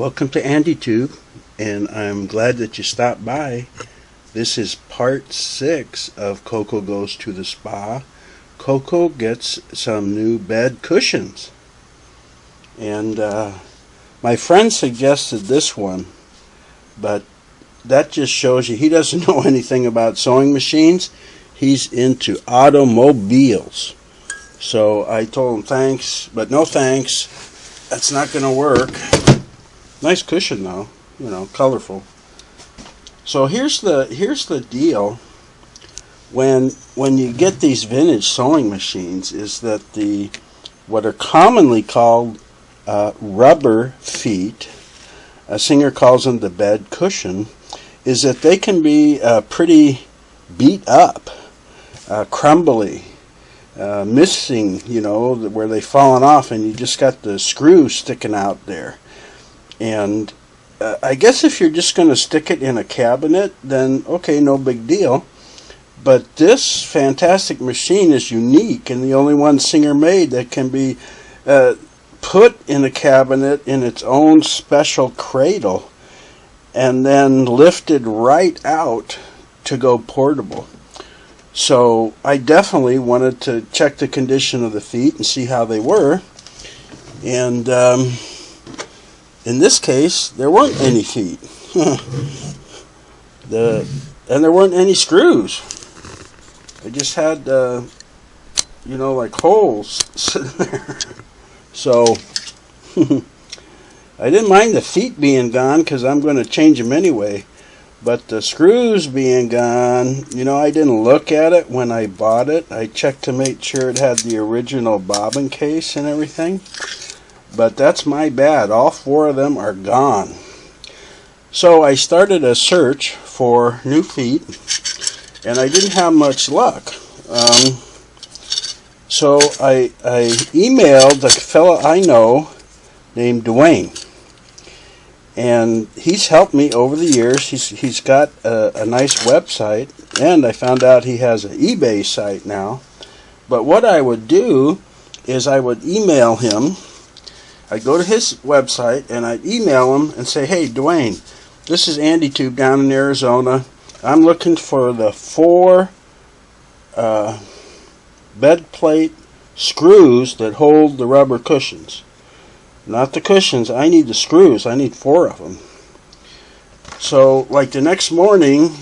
Welcome to AndyTube, and I'm glad that you stopped by. This is part 6 of Coco Goes to the Spa. Coco gets some new bed cushions, and my friend suggested this one, but that just shows you he doesn't know anything about sewing machines. He's into automobiles. So I told him thanks, but no thanks. That's not going to work. Nice cushion though, colorful. So here's the deal. When you get these vintage sewing machines, is that what are commonly called rubber feet, a singer calls them the bed cushion, is that they can be pretty beat up, crumbly, missing, where they've fallen off, and you just got the screws sticking out there. And I guess if you're just going to stick it in a cabinet, then okay, no big deal. But this fantastic machine is unique and the only one Singer made that can be put in a cabinet in its own special cradle and then lifted right out to go portable. So I definitely wanted to check the condition of the feet and see how they were. And in this case, there weren't any feet. And there weren't any screws. I just had, like holes sitting there. So, I didn't mind the feet being gone because I'm going to change them anyway. But the screws being gone, I didn't look at it when I bought it. I checked to make sure it had the original bobbin case and everything. But that's my bad. All 4 of them are gone. So I started a search for new feet, and I didn't have much luck. So I emailed a fella I know named Dwayne, and he's helped me over the years. He's got a nice website, and I found out he has an eBay site now. But what I would do is I would email him. I'd go to his website and I'd email him and say, "Hey, Dwayne, this is AndyTube down in Arizona. I'm looking for the 4 bed plate screws that hold the rubber cushions. Not the cushions, I need the screws. I need 4 of them." So, like the next morning,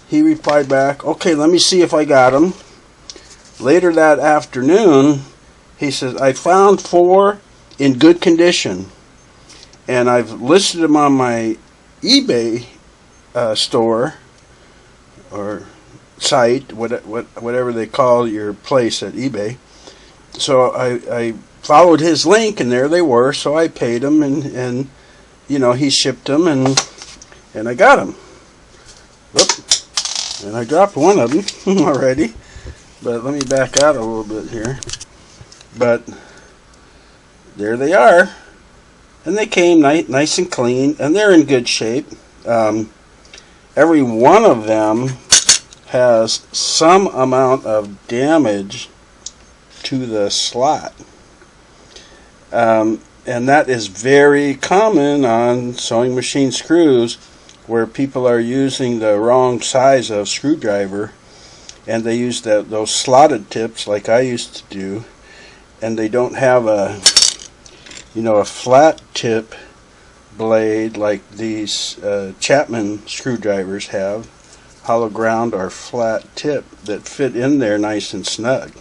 he replied back, "Okay, let me see if I got them." Later that afternoon, he says, "I found 4 in good condition, and I've listed them on my eBay store or site, whatever they call your place at eBay." So I followed his link, and there they were. So I paid him, and he shipped them, and I got them. Whoop. And I dropped one of them already, but let me back out a little bit here. But there they are, and they came nice and clean, and they're in good shape. Every one of them has some amount of damage to the slot, and that is very common on sewing machine screws, where people are using the wrong size of screwdriver, and they use those slotted tips like I used to do, and they don't have a flat tip blade like these Chapman screwdrivers have, hollow ground or flat tip that fit in there nice and snug.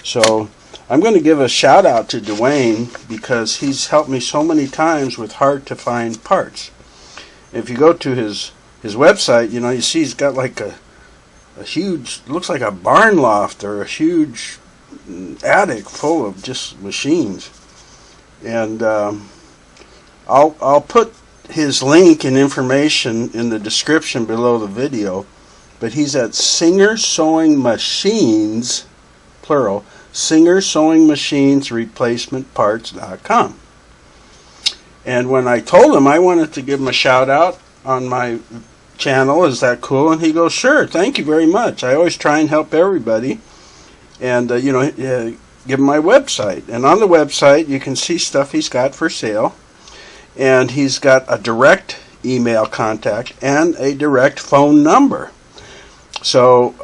So I'm going to give a shout out to Dwayne because he's helped me so many times with hard to find parts. If you go to his website, you see he's got like a huge, looks like a barn loft or a huge attic full of just machines. And I'll put his link and information in the description below the video. But he's at Singer Sewing Machines, plural, Singer Sewing Machines Replacement Parts.com. And when I told him I wanted to give him a shout out on my channel, is that cool? And he goes, "Sure, thank you very much. I always try and help everybody." And give him my website, and on the website you can see stuff he's got for sale. and he's got a direct email contact and a direct phone number. So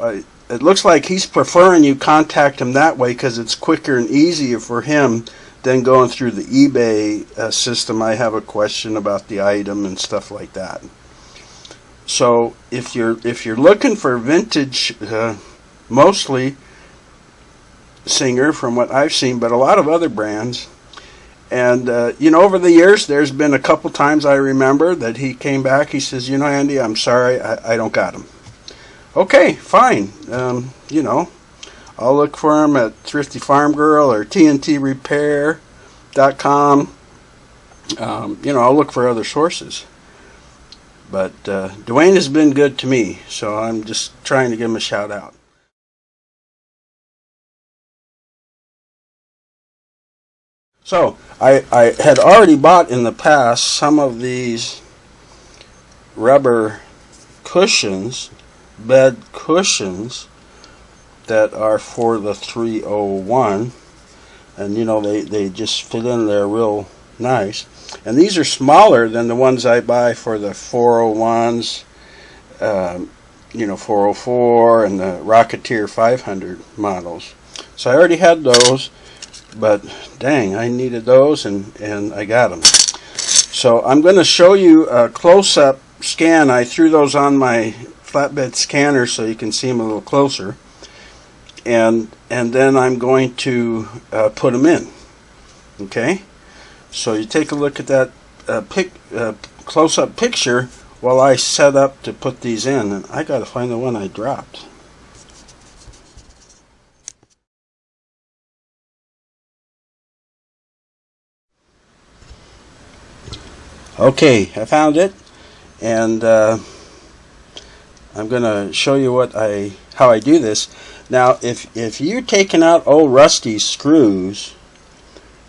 it looks like he's preferring you contact him that way because it's quicker and easier for him than going through the eBay system. I have a question about the item and stuff like that. So if you're looking for vintage, mostly Singer from what I've seen, but a lot of other brands. And, over the years, there's been a couple times I remember that he came back. He says, Andy, I'm sorry, I don't got him. Okay, fine. I'll look for him at Thrifty Farm Girl or TNTRepair.com. I'll look for other sources. But Dwayne has been good to me, so I'm just trying to give him a shout out. So, I had already bought in the past some of these rubber cushions, bed cushions, that are for the 301. And, they just fit in there real nice. And these are smaller than the ones I buy for the 401s, 404 and the Rocketeer 500 models. So I already had those. But dang, I needed those, and I got them. So I'm going to show you a close-up scan. I threw those on my flatbed scanner so you can see them a little closer. And then I'm going to put them in. Okay? So you take a look at that close-up picture while I set up to put these in. And I got to find the one I dropped. Okay, I found it, and I'm going to show you how I do this. Now, if you're taking out old rusty screws,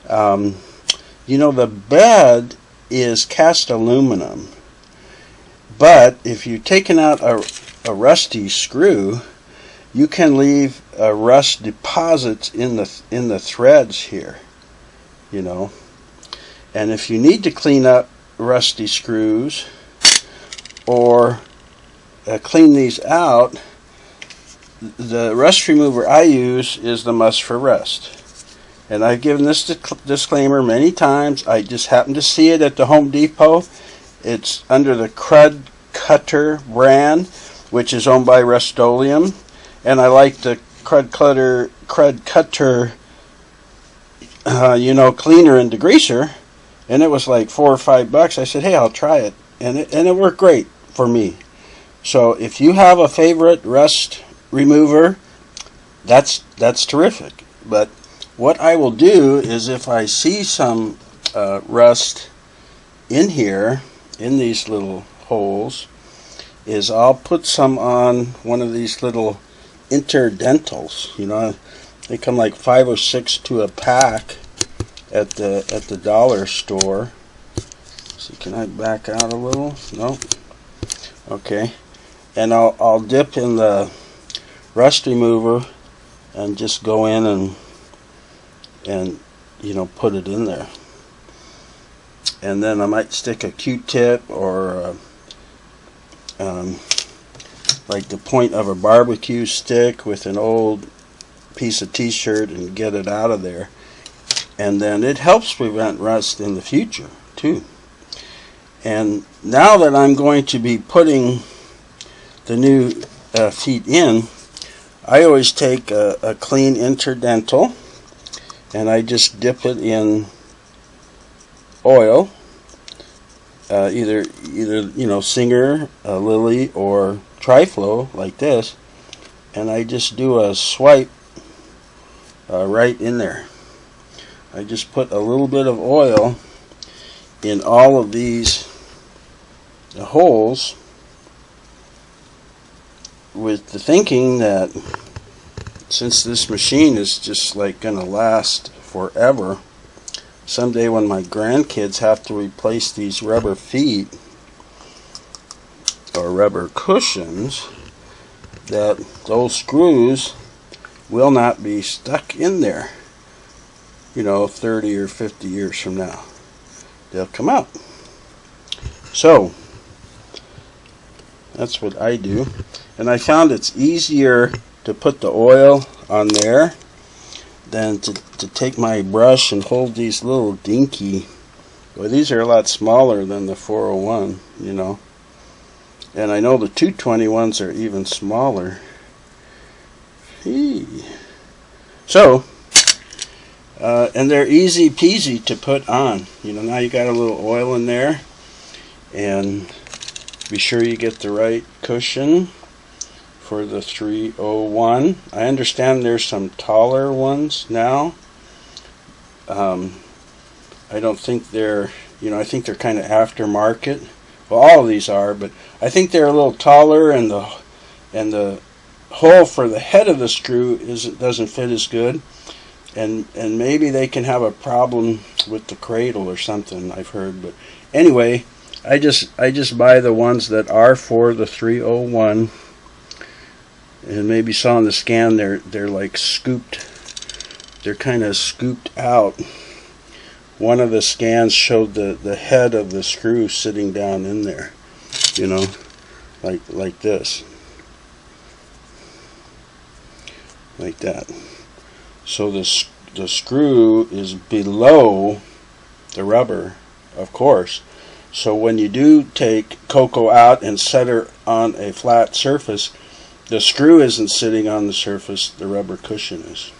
the bed is cast aluminum, but if you're taking out a rusty screw, you can leave rust deposits in the threads here, and if you need to clean up rusty screws or clean these out, the rust remover I use is the Must for Rust. And I've given this disclaimer many times. I just happened to see it at the Home Depot. It's under the Crud Cutter brand, which is owned by Rust-Oleum. And I like the Crud Cutter cleaner and degreaser. And it was like $4 or $5. I said, hey, I'll try it. And it worked great for me. So if you have a favorite rust remover, that's terrific. But what I will do is if I see some rust in here, in these little holes, is I'll put some on one of these little interdentals. They come like 5 or 6 to a pack at the dollar store. See, can I back out a little? No. Okay. And I'll dip in the rust remover and just go in and put it in there. And then I might stick a Q-tip or like the point of a barbecue stick with an old piece of t-shirt and get it out of there. And then it helps prevent rust in the future too. And now that I'm going to be putting the new feet in, I always take a clean interdental and I just dip it in oil, either Singer, Lily, or Triflow like this, and I just do a swipe right in there. I just put a little bit of oil in all of these holes with the thinking that since this machine is just like going to last forever, someday when my grandkids have to replace these rubber feet or rubber cushions, that those screws will not be stuck in there 30 or 50 years from now. They'll come out. So that's what I do, and I found it's easier to put the oil on there than to take my brush and hold these little dinky. Well, these are a lot smaller than the 401, you know, and I know the 221s are even smaller. So and they're easy peasy to put on. You know, now you got a little oil in there, and be sure you get the right cushion for the 301. I understand there's some taller ones now. I don't think they're, you know, I think they're kind of aftermarket. Well, all of these are, but I think they're a little taller, and the hole for the head of the screw doesn't fit as good, and maybe they can have a problem with the cradle or something, I've heard. But anyway, I just buy the ones that are for the 301, and maybe saw on the scan they're like scooped. They're kind of scooped out. One of the scans showed the head of the screw sitting down in there, you know, like this, like that. So the screw is below the rubber, of course. So when you do take Coco out and set her on a flat surface, the screw isn't sitting on the surface, the rubber cushion is.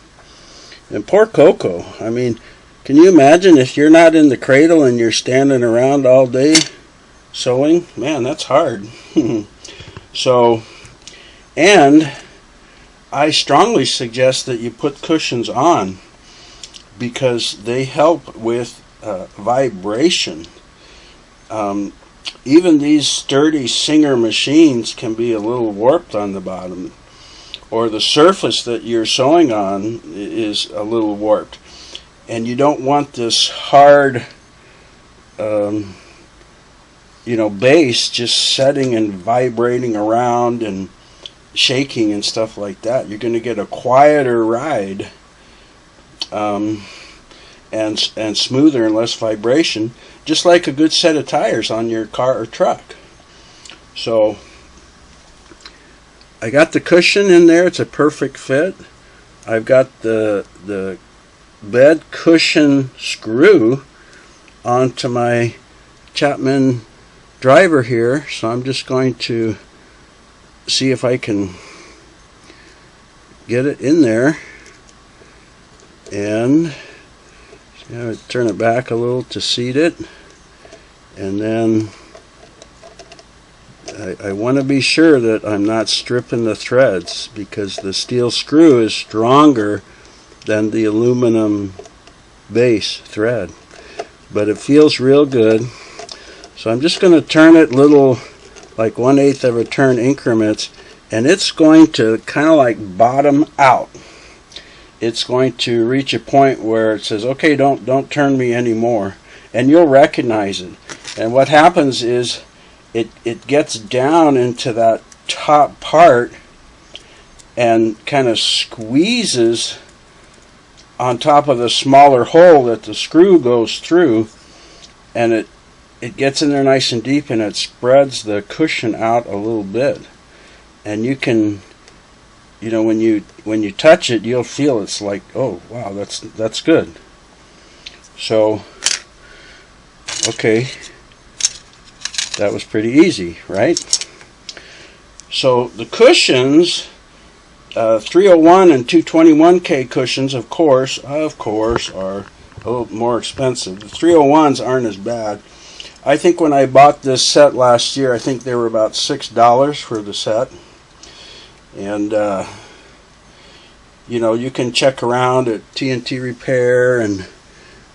And poor Coco, I mean, can you imagine if you're not in the cradle and you're standing around all day sewing? Man, that's hard. So, and I strongly suggest that you put cushions on, because they help with vibration. Even these sturdy Singer machines can be a little warped on the bottom, or the surface that you're sewing on is a little warped, and you don't want this hard base just setting and vibrating around and shaking and stuff like that. You're going to get a quieter ride, and smoother and less vibration, just like a good set of tires on your car or truck. So I got the cushion in there. It's a perfect fit. I've got the bed cushion screw onto my Chapman driver here, so I'm just going to see if I can get it in there, and turn it back a little to seat it, and then I want to be sure that I'm not stripping the threads, because the steel screw is stronger than the aluminum base thread, but it feels real good. So I'm just going to turn it little, like 1/8 of a turn increments, and it's going to kind of like bottom out. It's going to reach a point where it says, okay, don't turn me anymore, and you'll recognize it. And what happens is it gets down into that top part and kind of squeezes on top of the smaller hole that the screw goes through, and it gets in there nice and deep, and it spreads the cushion out a little bit. And you can, when you touch it, you'll feel it's like, oh wow, that's good. So okay, that was pretty easy, right? So the cushions, 301 and 221K cushions, of course, are a little more expensive. The 301s aren't as bad. I think when I bought this set last year, I think they were about $6 for the set. And you can check around at TNT Repair and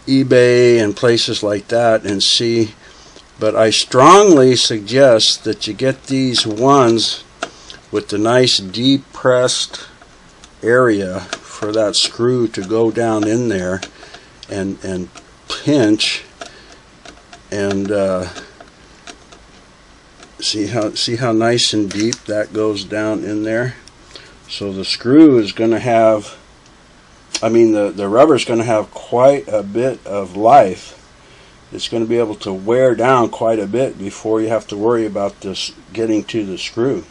eBay and places like that and see. But I strongly suggest that you get these ones with the nice deep pressed area for that screw to go down in there and pinch, and see how nice and deep that goes down in there. So the screw is going to have, the rubber is going to have quite a bit of life, it's going to be able to wear down quite a bit before you have to worry about this getting to the screw.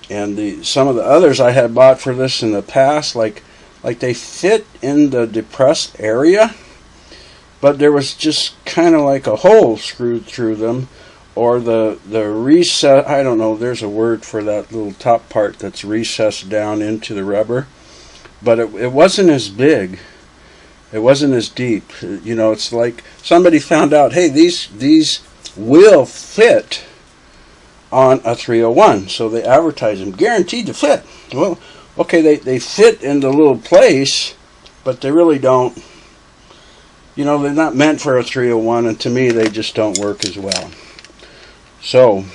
And some of the others I had bought for this in the past, like they fit in the depressed area, but there was just kind of like a hole screwed through them, or the recess, I don't know, there's a word for that little top part that's recessed down into the rubber, but it wasn't as big. It wasn't as deep. You know, it's like somebody found out, hey, these will fit on a 301, so they advertise them, guaranteed to fit. Well, okay, they fit in the little place, but they really don't, you know, they're not meant for a 301, and to me they just don't work as well. So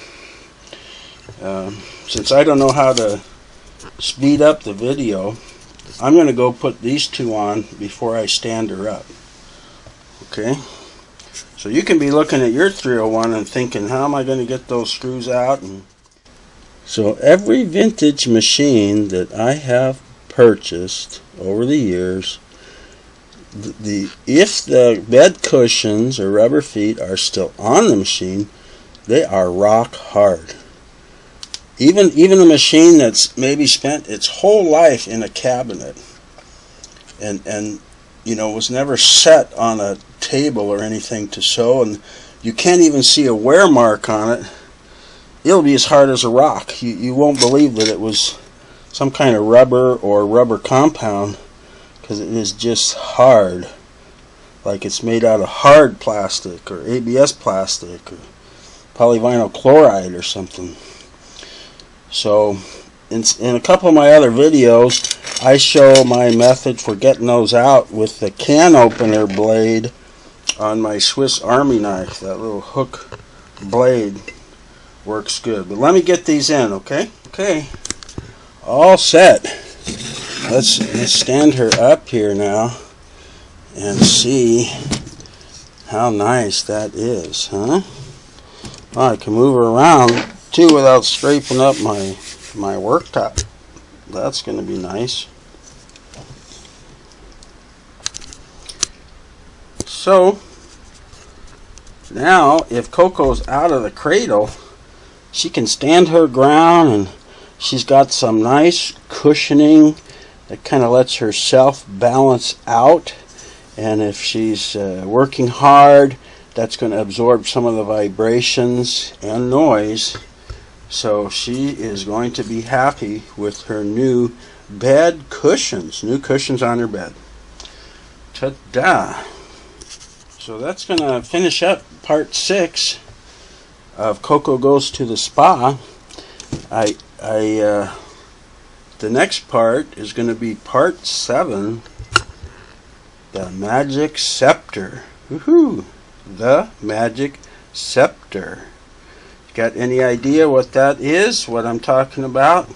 since I don't know how to speed up the video, I'm going to go put these two on before I stand her up. Okay, so you can be looking at your 301 and thinking, how am I going to get those screws out? And so every vintage machine that I have purchased over the years, if the bed cushions or rubber feet are still on the machine, they are rock hard. Even a machine that's maybe spent its whole life in a cabinet and you know, was never set on a table or anything to sew, and you can't even see a wear mark on it, it'll be as hard as a rock. You won't believe that it was some kind of rubber or rubber compound, because it is just hard, like it's made out of hard plastic or ABS plastic or polyvinyl chloride or something. So in a couple of my other videos, I show my method for getting those out with the can opener blade on my Swiss Army knife. That little hook blade works good. But let me get these in, okay? Okay, all set. Let's stand her up here now and see how nice that is, huh? Well, I can move her around too without scraping up my worktop. That's going to be nice. So now if Coco's out of the cradle, she can stand her ground, and she's got some nice cushioning that kind of lets herself balance out. And if she's working hard, that's going to absorb some of the vibrations and noise. So she is going to be happy with her new bed cushions. New cushions on her bed. Ta-da! So that's going to finish up part 6 of Coco Goes to the Spa. The next part is going to be part 7, the Magic Scepter. Woohoo! The Magic Scepter. Got any idea what that is? What I'm talking about?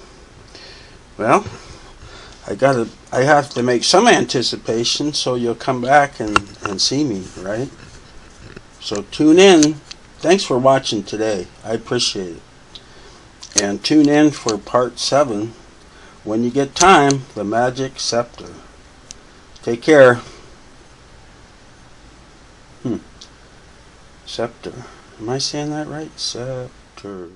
Well, I have to make some anticipation, so you'll come back and see me, right? So tune in. Thanks for watching today. I appreciate it. And tune in for part 7 when you get time. The Magic Scepter. Take care. Scepter. Am I saying that right? Scepter.